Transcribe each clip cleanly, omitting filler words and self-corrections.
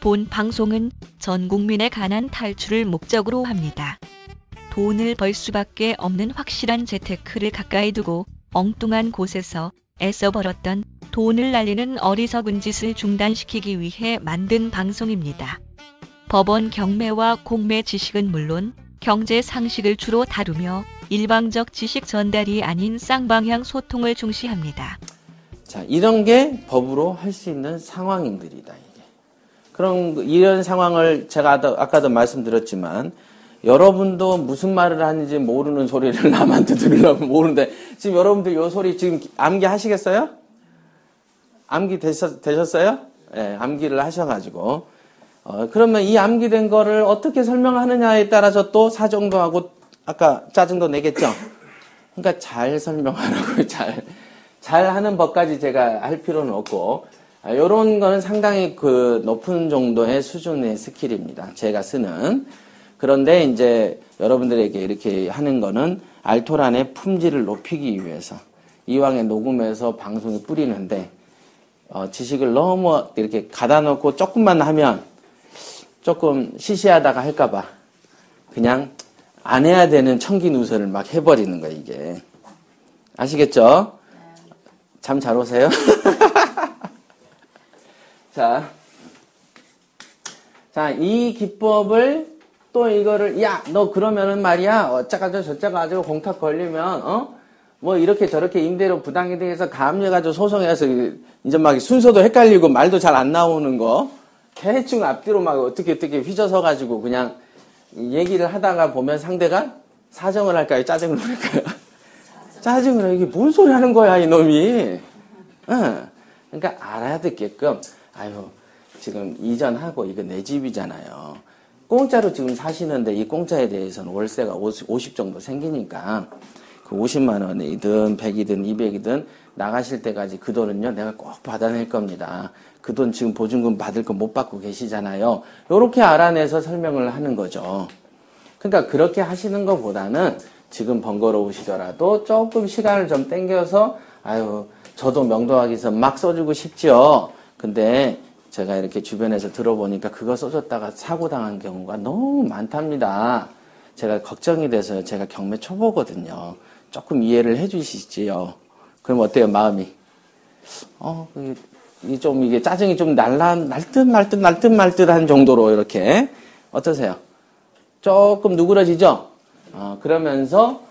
본 방송은 전 국민의 가난 탈출을 목적으로 합니다. 돈을 벌 수밖에 없는 확실한 재테크를 가까이 두고 엉뚱한 곳에서 애써 벌었던 돈을 날리는 어리석은 짓을 중단시키기 위해 만든 방송입니다. 법원 경매와 공매 지식은 물론 경제 상식을 주로 다루며 일방적 지식 전달이 아닌 쌍방향 소통을 중시합니다. 자, 이런 게 법으로 할 수 있는 상황들이다, 이게. 그럼 이런 상황을 제가 아까도 말씀드렸지만 여러분도 무슨 말을 하는지 모르는 소리를 남한테 들으려면 모르는데 지금 여러분들 요 소리 지금 암기하시겠어요? 암기 되셨어요? 네, 암기를 하셔가지고 그러면 이 암기된 거를 어떻게 설명하느냐에 따라서 또 사정도 하고 아까 짜증도 내겠죠? 그러니까 잘 설명하라고 잘 하는 법까지 제가 할 필요는 없고 요런 거는 상당히 그 높은 정도의 수준의 스킬입니다. 제가 쓰는. 그런데 이제 여러분들에게 이렇게 하는 거는 알토란의 품질을 높이기 위해서 이왕에 녹음해서 방송에 뿌리는데 지식을 너무 이렇게 가다 놓고 조금만 하면 조금 시시하다가 할까봐 그냥 안 해야 되는 청기누설을 막 해버리는 거야, 이게. 아시겠죠? 잠 잘 오세요? 자, 이 기법을 또 이거를, 야, 너 그러면은 말이야, 어쩌가저쩌가지고 공탁 걸리면, 뭐 이렇게 저렇게 임대료 부당이득해서 가압류해가지고 소송해서 이제 막 순서도 헷갈리고 말도 잘 안 나오는 거, 대충 앞뒤로 막 어떻게 휘저어가지고 그냥 얘기를 하다가 보면 상대가 사정을 할까요? 짜증을 할까요? 짜증을 해. 이게 뭔 소리 하는 거야, 이놈이. 그러니까 알아듣게끔, 지금 이전하고 이거 내 집이잖아요. 공짜로 지금 사시는데 이 공짜에 대해서는 월세가 50 정도 생기니까 그 50만 원이든 100이든 200이든 나가실 때까지 그 돈은요, 내가 꼭 받아낼 겁니다. 그 돈 지금 보증금 받을 거 못 받고 계시잖아요. 요렇게 알아내서 설명을 하는 거죠. 그러니까 그렇게 하시는 것보다는 지금 번거로우시더라도 조금 시간을 좀 땡겨서 저도 명도하기서 막 써주고 싶죠. 근데 제가 이렇게 주변에서 들어보니까 그거 써줬다가 사고당한 경우가 너무 많답니다. 제가 걱정이 돼서요. 제가 경매 초보거든요. 조금 이해를 해 주시지요. 그럼 어때요, 마음이? 이게 짜증이 좀 날 듯 말 듯 한 정도로 이렇게. 어떠세요? 조금 누그러지죠? 그러면서,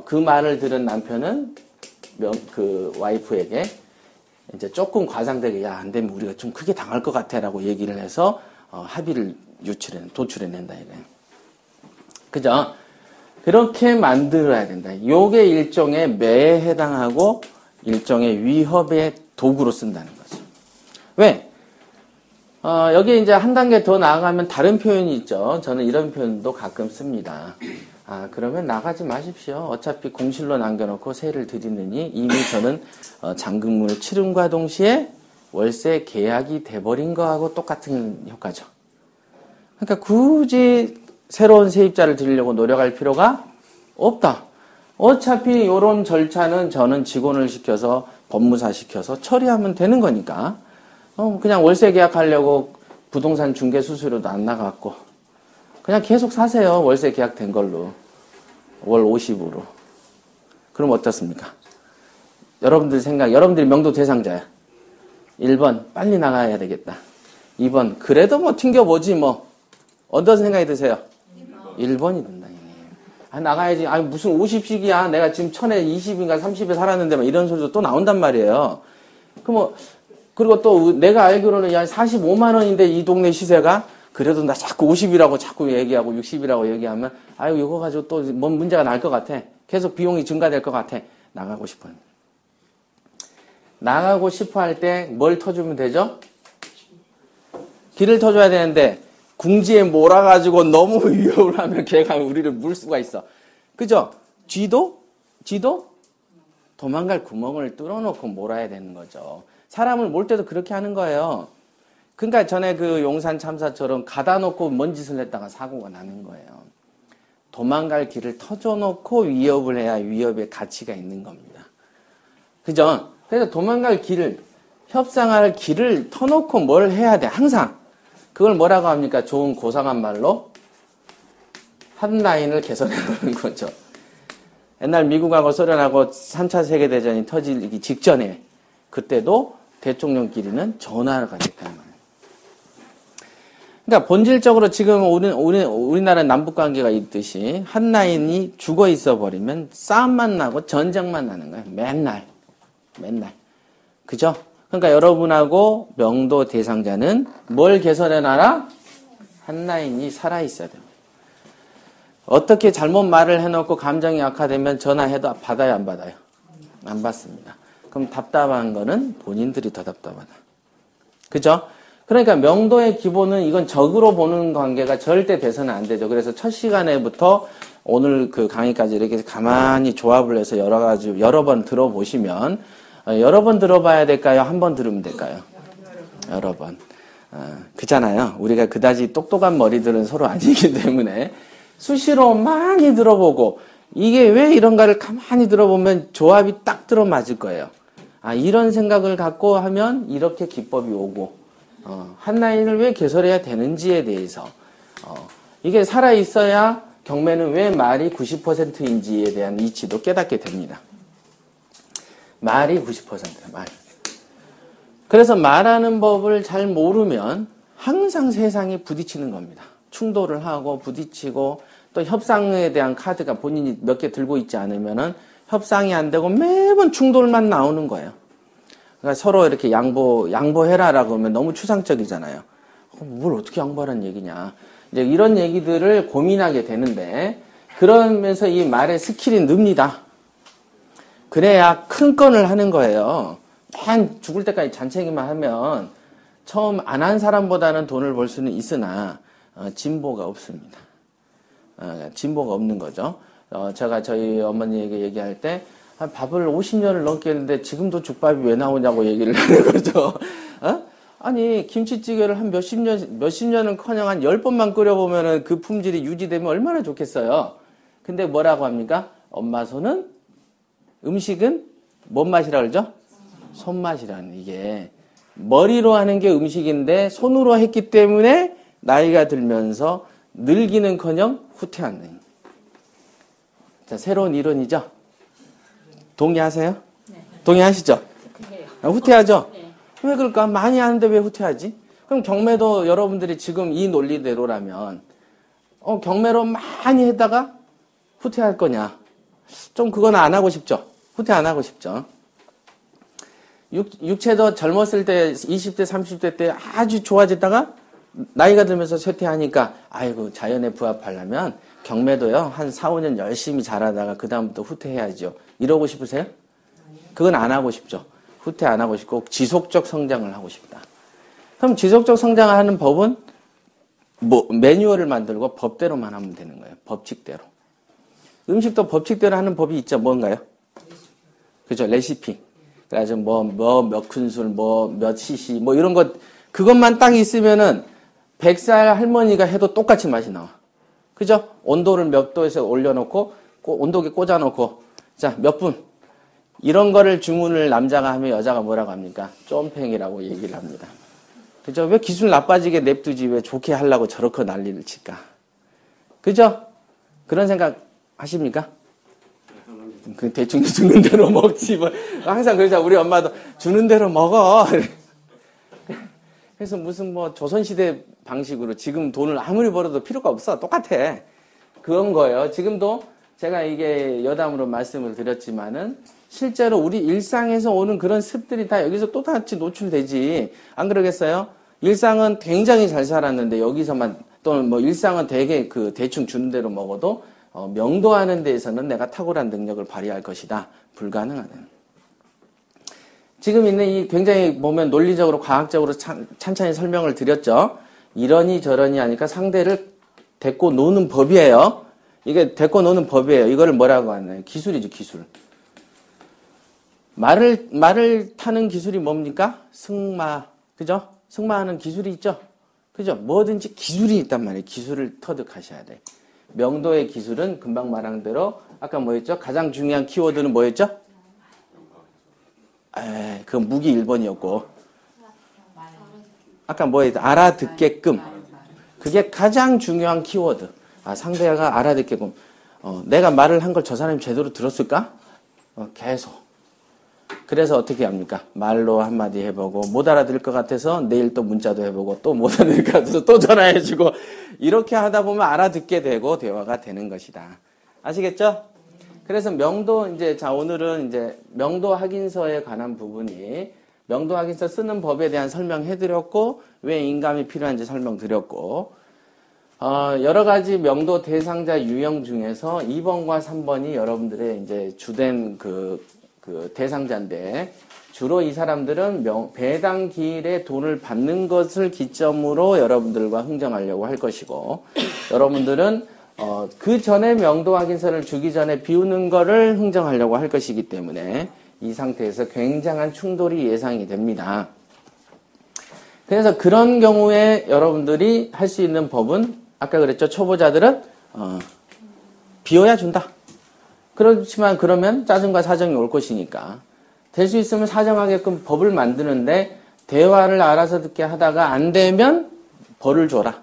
그 말을 들은 남편은 그 와이프에게 이제 조금 과장되게, 야, 안 되면 우리가 좀 크게 당할 것 같아 라고 얘기를 해서, 합의를 도출해낸다, 이거예요. 그죠? 그렇게 만들어야 된다. 요게 일종의 매에 해당하고 일종의 위협의 도구로 쓴다는 거죠. 왜? 여기 이제 한 단계 더 나아가면 다른 표현이 있죠. 저는 이런 표현도 가끔 씁니다. 그러면 나가지 마십시오. 어차피 공실로 남겨놓고 세를 드리느니 이미 저는 잔금물 치름과 동시에 월세 계약이 돼버린 거하고 똑같은 효과죠. 그러니까 굳이 새로운 세입자를 드리려고 노력할 필요가 없다. 어차피 이런 절차는 저는 직원을 시켜서 법무사 시켜서 처리하면 되는 거니까 그냥 월세 계약하려고 부동산 중개 수수료도 안 나갔고 그냥 계속 사세요. 월세 계약된 걸로. 월 50으로. 그럼 어떻습니까? 여러분들이 명도 대상자야. 1번, 빨리 나가야 되겠다. 2번, 그래도 뭐 튕겨보지 뭐. 어떤 생각이 드세요? 1번이 된다. 나가야지. 무슨 50씩이야. 내가 지금 1000에 20인가 30에 살았는데 막 이런 소리도 또 나온단 말이에요. 그리고 또 내가 알기로는 45만 원인데 이 동네 시세가 그래도 나 자꾸 50이라고 자꾸 얘기하고 60이라고 얘기하면 이거 가지고 또 뭔 문제가 날 것 같아. 계속 비용이 증가될 것 같아. 나가고 싶어요. 나가고 싶어 할 때 뭘 터주면 되죠? 길을 터줘야 되는데 궁지에 몰아가지고 너무 위협을 하면 걔가 우리를 물 수가 있어. 그죠? 쥐도 도망갈 구멍을 뚫어놓고 몰아야 되는 거죠. 사람을 몰 때도 그렇게 하는 거예요. 그러니까 전에 그 용산 참사처럼 가다 놓고 뭔 짓을 했다가 사고가 나는 거예요. 도망갈 길을 터줘놓고 위협을 해야 위협의 가치가 있는 겁니다. 그죠? 그래서 도망갈 길을, 협상할 길을 터놓고 뭘 해야 돼, 항상. 그걸 뭐라고 합니까? 좋은 고상한 말로 한 라인을 개선해놓는 거죠. 옛날 미국하고 소련하고 3차 세계대전이 터지기 직전에 그때도 대통령끼리는 전화가 됐단 말이에요. 그러니까 본질적으로 지금 우리나라 남북관계가 있듯이 한 라인이 죽어 있어 버리면 싸움만 나고 전쟁만 나는 거예요. 맨날. 그죠? 그러니까 여러분하고 명도 대상자는 뭘 개선해놔라? 한 라인이 살아있어야 돼요. 어떻게 잘못 말을 해놓고 감정이 악화되면 전화해도 받아요, 안 받아요? 안 받습니다. 그럼 답답한 거는 본인들이 더 답답하다. 그죠? 그러니까 명도의 기본은 이건 적으로 보는 관계가 절대 돼서는 안 되죠. 그래서 첫 시간에부터 오늘 그 강의까지 이렇게 가만히 조합을 해서 여러 번 들어보시면, 여러 번 들어봐야 될까요? 한 번 들으면 될까요? 여러 번. 그잖아요. 우리가 그다지 똑똑한 머리들은 서로 아니기 때문에 수시로 많이 들어보고 이게 왜 이런가를 가만히 들어보면 조합이 딱 들어맞을 거예요. 이런 생각을 갖고 하면 이렇게 기법이 오고 한 라인을 왜 개설해야 되는지에 대해서 이게 살아있어야 경매는 왜 말이 90%인지에 대한 이치도 깨닫게 됩니다. 말이 90%다. 말. 그래서 말하는 법을 잘 모르면 항상 세상에 부딪히는 겁니다. 충돌을 하고 부딪히고 또 협상에 대한 카드가 본인이 몇 개 들고 있지 않으면은 협상이 안 되고 매번 충돌만 나오는 거예요. 그러니까 서로 이렇게 양보해라라고 하면 너무 추상적이잖아요. 뭘 어떻게 양보하라는 얘기냐. 이제 이런 얘기들을 고민하게 되는데 그러면서 이 말의 스킬이 늡니다. 그래야 큰 건을 하는 거예요. 맨 죽을 때까지 잔챙이만 하면 처음 안 한 사람보다는 돈을 벌 수는 있으나 진보가 없습니다. 진보가 없는 거죠. 제가 저희 어머니에게 얘기할 때 밥을 50년을 넘게 했는데 지금도 죽밥이 왜 나오냐고 얘기를 하는 거죠. 아니 김치찌개를 한 몇십 년은 커녕 한 10번만 끓여보면은 그 품질이 유지되면 얼마나 좋겠어요. 근데 뭐라고 합니까? 엄마 손은 음식은 뭔 맛이라 그러죠? 손맛이라는 이게 머리로 하는 게 음식인데 손으로 했기 때문에 나이가 들면서 늙기는커녕 후퇴하는. 자, 새로운 이론이죠? 동의하세요? 네. 동의하시죠? 후퇴하죠? 네. 왜 그럴까? 많이 하는데 왜 후퇴하지? 그럼 경매도 여러분들이 지금 이 논리대로라면 경매로 많이 했다가 후퇴할 거냐? 좀 그건 안 하고 싶죠? 후퇴 안 하고 싶죠? 육체도 젊었을 때 20대 30대 때 아주 좋아졌다가 나이가 들면서 쇠퇴하니까 아이고 자연에 부합하려면 경매도요 한 4, 5년 열심히 잘하다가 그 다음부터 후퇴해야죠. 이러고 싶으세요? 그건 안 하고 싶죠. 후퇴 안 하고 싶고 지속적 성장을 하고 싶다. 그럼 지속적 성장을 하는 법은 매뉴얼을 만들고 법대로만 하면 되는 거예요. 법칙대로. 음식도 법칙대로 하는 법이 있죠. 뭔가요? 그죠? 레시피. 그래서 몇 큰술, 몇 cc, 이런 것, 그것만 딱 있으면은 100살 할머니가 해도 똑같이 맛이 나와. 그죠? 온도를 몇 도에서 올려놓고, 온도계 꽂아놓고, 자, 몇 분. 이런 거를 주문을 남자가 하면 여자가 뭐라고 합니까? 쫌팽이라고 얘기를 합니다. 그죠? 왜 기술 나빠지게 냅두지 왜 좋게 하려고 저렇게 난리를 칠까? 그죠? 그런 생각 하십니까? 그 대충 주는 대로 먹지 뭐. 항상 그러자 우리 엄마도 주는 대로 먹어. 그래서 무슨 조선시대 방식으로 지금 돈을 아무리 벌어도 필요가 없어. 똑같아. 그런 거예요. 지금도 제가 이게 여담으로 말씀을 드렸지만은 실제로 우리 일상에서 오는 그런 습들이 다 여기서 똑같이 노출되지. 안 그러겠어요? 일상은 굉장히 잘 살았는데 여기서만 또는 일상은 되게 대충 주는 대로 먹어도 명도하는 데에서는 내가 탁월한 능력을 발휘할 것이다. 불가능하다. 지금 있는 이 굉장히 보면 논리적으로 과학적으로 찬찬히 설명을 드렸죠. 이러니 저러니 하니까 상대를 데리고 노는 법이에요. 이게 데리고 노는 법이에요. 이거를 뭐라고 하나요? 기술이죠, 기술. 말을 타는 기술이 뭡니까? 승마. 그죠? 승마하는 기술이 있죠? 그죠? 뭐든지 기술이 있단 말이에요. 기술을 터득하셔야 돼. 명도의 기술은 금방 말한 대로 아까 뭐였죠? 가장 중요한 키워드는 뭐였죠? 그 무기 1번이었고 아까 뭐였죠? 알아듣게끔 그게 가장 중요한 키워드. 아, 상대가 알아듣게끔. 내가 말을 한 걸 저 사람이 제대로 들었을까? 계속. 그래서 어떻게 합니까? 말로 한마디 해보고 못 알아들을 것 같아서 내일 또 문자도 해보고 또 못 알아들을 것 같아서 또 전화해주고 이렇게 하다 보면 알아듣게 되고 대화가 되는 것이다. 아시겠죠? 그래서 명도 이제 자 오늘은 이제 명도 확인서에 관한 부분이 명도 확인서 쓰는 법에 대한 설명해드렸고 왜 인감이 필요한지 설명드렸고 여러 가지 명도 대상자 유형 중에서 2번과 3번이 여러분들의 이제 주된 그 대상자인데 주로 이 사람들은 배당 기일에 돈을 받는 것을 기점으로 여러분들과 흥정하려고 할 것이고 여러분들은 그 전에 명도 확인서를 주기 전에 비우는 거를 흥정하려고 할 것이기 때문에 이 상태에서 굉장한 충돌이 예상이 됩니다. 그래서 그런 경우에 여러분들이 할 수 있는 법은 아까 그랬죠. 초보자들은 비워야 준다. 그렇지만 그러면 짜증과 사정이 올 것이니까 될 수 있으면 사정하게끔 법을 만드는데 대화를 알아서 듣게 하다가 안 되면 벌을 줘라.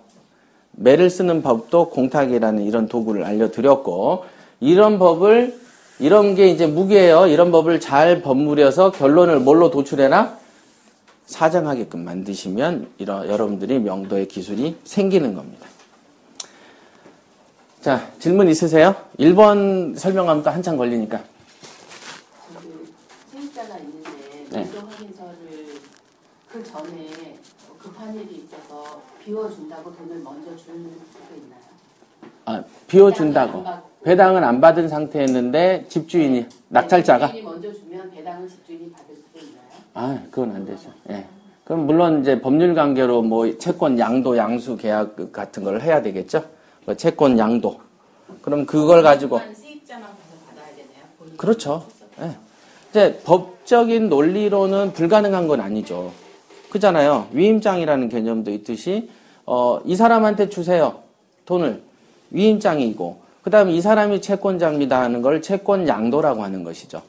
매를 쓰는 법도 공탁이라는 이런 도구를 알려드렸고 이런 게 이제 무게예요. 이런 법을 잘 버무려서 결론을 뭘로 도출해라? 사정하게끔 만드시면 여러분들이 명도의 기술이 생기는 겁니다. 자, 질문 있으세요? 1번 설명하면 또 한참 걸리니까. 세입자가 있는데 명도 확인서를 그 전에 급한 일이 있어서 비워준다고 돈을 먼저 주는 수도 있나요? 아, 비워준다고. 배당은 안 받은 상태였는데 집주인이 낙찰자가 집주인이 먼저 주면 배당을 집주인이 받을 수도 있나요? 아, 그건 안 되죠. 예. 그럼 물론 이제 법률 관계로 뭐 채권 양도 양수 계약 같은 걸 해야 되겠죠. 뭐 채권 양도. 그럼 그걸 가지고 세입자만 가서 받아야 되나요? 그렇죠. 예. 이제 법적인 논리로는 불가능한 건 아니죠. 그잖아요. 위임장이라는 개념도 있듯이 이 사람한테 주세요. 돈을. 위임장이고 그 다음에 이 사람이 채권자입니다 하는 걸 채권 양도라고 하는 것이죠.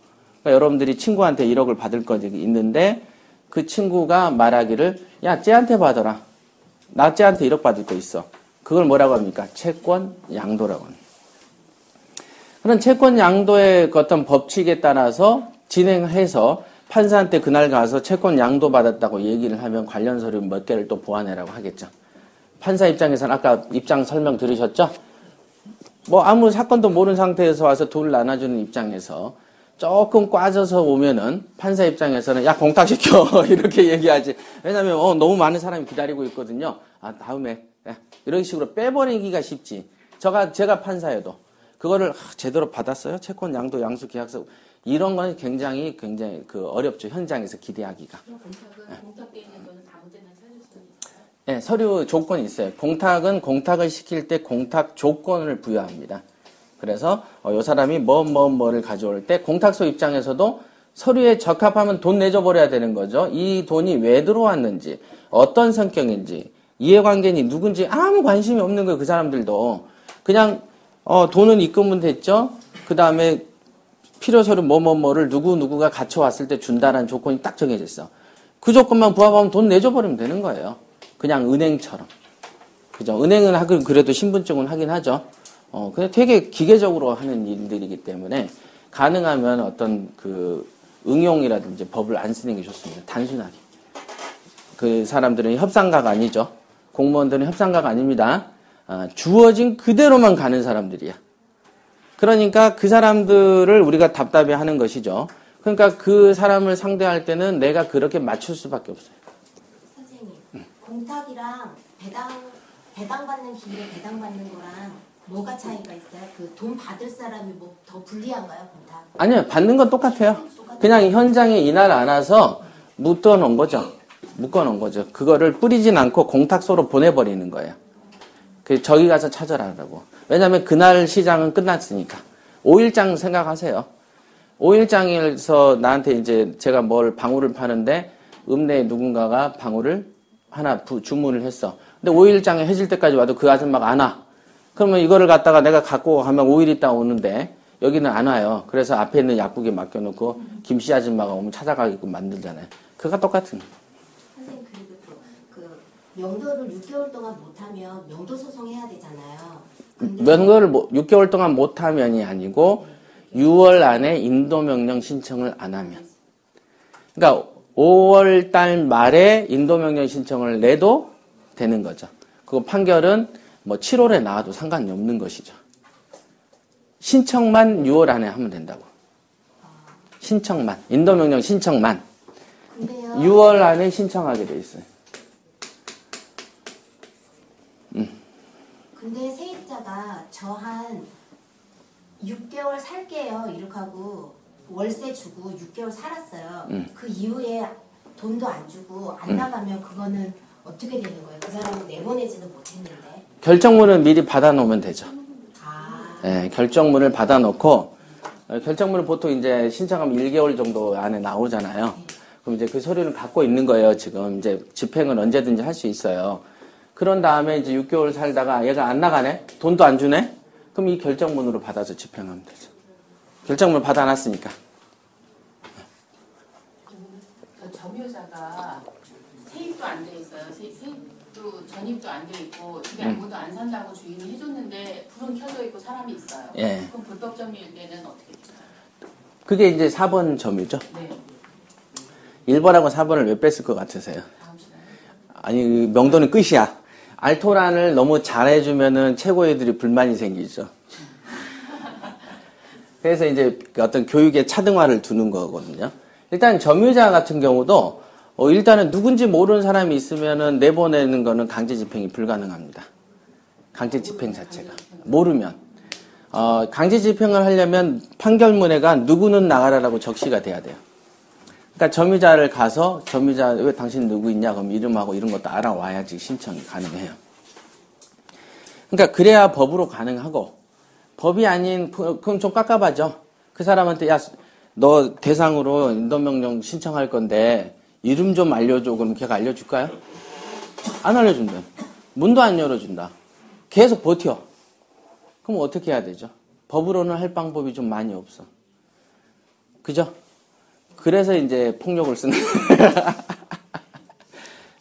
그러니까 여러분들이 친구한테 1억을 받을 거 있는데 그 친구가 말하기를 야 쟤한테 받아라. 나 쟤한테 1억 받을 거 있어. 그걸 뭐라고 합니까? 채권 양도라고 합니다. 그런 채권 양도의 어떤 법칙에 따라서 진행해서 판사한테 그날 가서 채권 양도 받았다고 얘기를 하면 관련 서류 몇 개를 또 보완해라고 하겠죠. 판사 입장에서는 아까 입장 설명 들으셨죠? 뭐 아무 사건도 모르는 상태에서 와서 돈을 나눠주는 입장에서 조금 꽈져서 오면은 판사 입장에서는 야 공탁시켜 이렇게 얘기하지. 왜냐면 너무 많은 사람이 기다리고 있거든요. 아 다음에 이런 식으로 빼버리기가 쉽지. 제가 판사여도 그거를 제대로 받았어요? 채권 양도 양수 계약서 이런 건 굉장히 어렵죠. 현장에서 기대하기가. 공탁돼 있는 거는 아무 때나 찾을 수 있어요? 네, 서류 조건이 있어요. 공탁을 시킬 때 공탁 조건을 부여합니다. 그래서 이 사람이 뭐를 가져올 때 공탁소 입장에서도 서류에 적합하면 돈 내줘 버려야 되는 거죠. 이 돈이 왜 들어왔는지 어떤 성격인지 이해관계니 누군지 아무 관심이 없는 거예요. 그 사람들도 그냥 돈은 입금은 됐죠. 그 다음에 필요 서류 뭐를 누구가 갖춰왔을 때 준다라는 조건이 딱 정해져 있어. 그 조건만 부합하면 돈 내줘 버리면 되는 거예요. 그냥 은행처럼. 그죠? 은행은 그래도 신분증은 하긴 하죠. 근데 되게 기계적으로 하는 일들이기 때문에 가능하면 어떤 응용이라든지 법을 안 쓰는 게 좋습니다. 단순하게. 그 사람들은 협상가가 아니죠. 공무원들은 협상가가 아닙니다. 주어진 그대로만 가는 사람들이야. 그러니까 그 사람들을 우리가 답답해 하는 것이죠. 그러니까 그 사람을 상대할 때는 내가 그렇게 맞출 수밖에 없어요. 선생님, 공탁이랑 배당받는 기일에 배당받는 거랑 뭐가 차이가 있어요? 그 돈 받을 사람이 뭐 더 불리한가요, 공탁? 아니요, 받는 건 똑같아요. 그냥 현장에 이날 안 와서 묶어놓은 거죠. 그거를 뿌리진 않고 공탁소로 보내버리는 거예요. 저기 가서 찾아라라고. 왜냐면 그날 시장은 끝났으니까. 5일장 생각하세요. 5일장에서 나한테 이제 제가 방울을 파는데 읍내에 누군가가 방울을 하나 주문을 했어. 근데 5일장에 해질 때까지 와도 그 아줌마가 안 와. 그러면 이거를 갖다가 내가 갖고 가면 5일 있다 오는데 여기는 안 와요. 그래서 앞에 있는 약국에 맡겨놓고 김씨 아줌마가 오면 찾아가게끔 만들잖아요. 그거 똑같은. 선생님 그리고 또 명도를 6개월 동안 못하면 명도 소송해야 되잖아요. 근데 면거를 6개월 동안 못하면이 아니고 6월 안에 인도명령 신청을 안 하면. 그러니까 5월 달 말에 인도명령 신청을 내도 되는 거죠. 그 판결은 뭐 7월에 나와도 상관이 없는 것이죠. 신청만 6월 안에 하면 된다고. 신청만. 인도명령 신청만. 근데요. 6월 안에 신청하게 돼 있어요. 근데 세입자가 저 한 6개월 살게요 이렇게 하고 월세 주고 6개월 살았어요. 그 이후에 돈도 안 주고 안 나가면 그거는 어떻게 되는 거예요? 그 사람은 내보내지는 못했는데. 결정문을 미리 받아놓으면 되죠. 아, 네, 결정문을 받아놓고 결정문을 보통 이제 신청하면 1개월 정도 안에 나오잖아요. 그럼 이제 그 서류를 갖고 있는 거예요. 지금 이제 집행은 언제든지 할 수 있어요. 그런 다음에 이제 6개월 살다가 얘가 안 나가네? 돈도 안 주네? 그럼 이 결정문으로 받아서 집행하면 되죠. 결정문 받아놨으니까. 그 점유자가 세입도 안 돼 있어요. 세입도 전입도 안 돼 있고 집에 아무도 안 산다고 주인이 해줬는데 불은 켜져 있고 사람이 있어요. 예. 그럼 불법 점유일 때는 어떻게 될까요? 그게 이제 4번 점유죠. 네. 1번하고 4번을 왜 뺐을 것 같으세요? 다음 시간에. 아니, 명도는 끝이야. 알토란을 너무 잘해주면은 최고위들이 불만이 생기죠. 그래서 이제 어떤 교육의 차등화를 두는 거거든요. 일단 점유자 같은 경우도 일단은 누군지 모르는 사람이 있으면은 내보내는 거는 강제 집행이 불가능합니다. 강제 집행 자체가. 모르면. 강제 집행을 하려면 판결문에가 누구는 나가라라고 적시가 돼야 돼요. 그러니까 점유자를 가서 점유자 왜 당신 누구 있냐 그럼 이름하고 이런 것도 알아와야지 신청이 가능해요. 그러니까 그래야 법으로 가능하고 법이 아닌 그럼 좀 깝깝하죠. 그 사람한테 야 너 대상으로 인도명령 신청할 건데 이름 좀 알려줘. 그럼 걔가 알려줄까요? 안 알려준다. 문도 안 열어준다. 계속 버텨. 그럼 어떻게 해야 되죠? 법으로는 할 방법이 좀 많이 없어. 그죠? 그래서 이제 폭력을 쓰는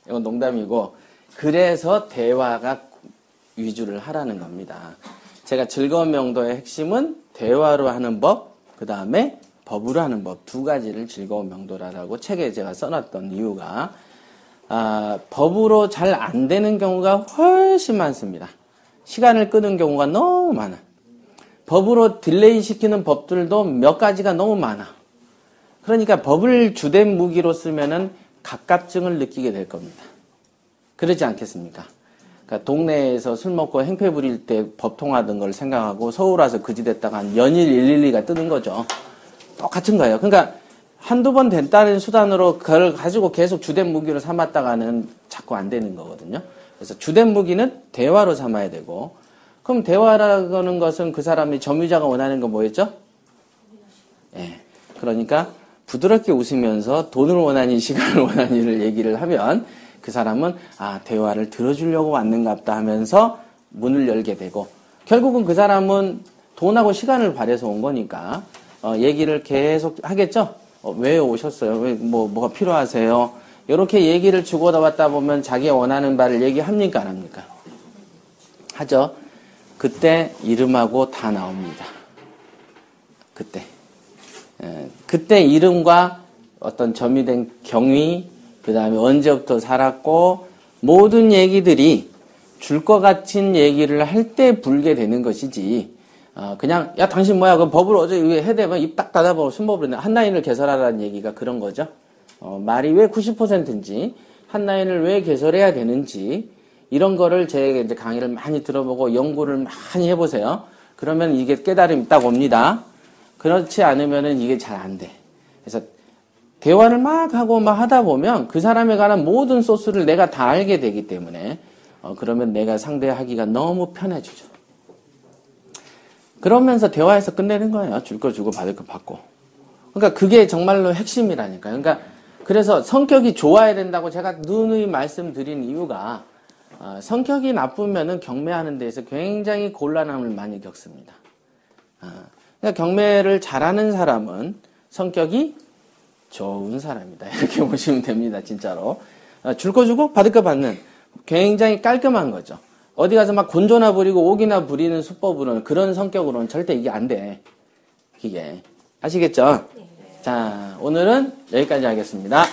이건 농담이고 그래서 대화가 위주를 하라는 겁니다. 제가 즐거운 명도의 핵심은 대화로 하는 법, 그 다음에 법으로 하는 법 두 가지를 즐거운 명도라고 책에 제가 써놨던 이유가 법으로 잘 안 되는 경우가 훨씬 많습니다. 시간을 끄는 경우가 너무 많아. 법으로 딜레이 시키는 법들도 몇 가지가 너무 많아. 그러니까 법을 주된 무기로 쓰면은 갑갑증을 느끼게 될 겁니다. 그러지 않겠습니까? 그러니까 동네에서 술 먹고 행패 부릴 때 법 통하던 걸 생각하고 서울 와서 그지 됐다가 한 연일 112가 뜨는 거죠. 똑같은 거예요. 그러니까 한두 번 됐다는 수단으로 그걸 가지고 계속 주된 무기로 삼았다가는 자꾸 안 되는 거거든요. 그래서 주된 무기는 대화로 삼아야 되고 그럼 대화라는 것은 그 사람이 점유자가 원하는 건 뭐였죠? 예. 그러니까 부드럽게 웃으면서 돈을 원하니 시간을 원하니를 얘기를 하면 그 사람은 대화를 들어주려고 왔는갑다 하면서 문을 열게 되고 결국은 그 사람은 돈하고 시간을 바래서 온 거니까 얘기를 계속 하겠죠. 왜 오셨어요? 왜 뭐가 필요하세요? 이렇게 얘기를 주고받다 보면 자기가 원하는 바를 얘기합니까 안 합니까? 하죠. 그때 이름하고 다 나옵니다. 그때 이름과 어떤 점유된 경위, 그 다음에 언제부터 살았고, 모든 얘기들이 줄 것 같은 얘기를 할 때 불게 되는 것이지, 그냥, 야, 당신 뭐야? 그 법을 어제 왜 해대면 입 딱 닫아보고 순법을 한 라인을 개설하라는 얘기가 그런 거죠. 말이 왜 90%인지, 한 라인을 왜 개설해야 되는지, 이런 거를 제가 이제 강의를 많이 들어보고 연구를 많이 해보세요. 그러면 이게 깨달음이 딱 옵니다. 그렇지 않으면은 이게 잘 안 돼. 그래서 대화를 막 하고 막 하다 보면 그 사람에 관한 모든 소스를 내가 다 알게 되기 때문에 그러면 내가 상대하기가 너무 편해지죠. 그러면서 대화에서 끝내는 거예요. 줄 거 주고 받을 거 받고. 그러니까 그게 정말로 핵심이라니까요. 그러니까 그래서 성격이 좋아야 된다고 제가 누누이 말씀드린 이유가 성격이 나쁘면은 경매하는 데에서 굉장히 곤란함을 많이 겪습니다. 그러니까 경매를 잘하는 사람은 성격이 좋은 사람이다. 이렇게 보시면 됩니다. 진짜로. 줄 거 주고 받을 거 받는 굉장히 깔끔한 거죠. 어디 가서 막 곤조나 부리고 옥이나 부리는 수법으로는 그런 성격으로는 절대 이게 안 돼. 이게. 아시겠죠? 자, 오늘은 여기까지 하겠습니다.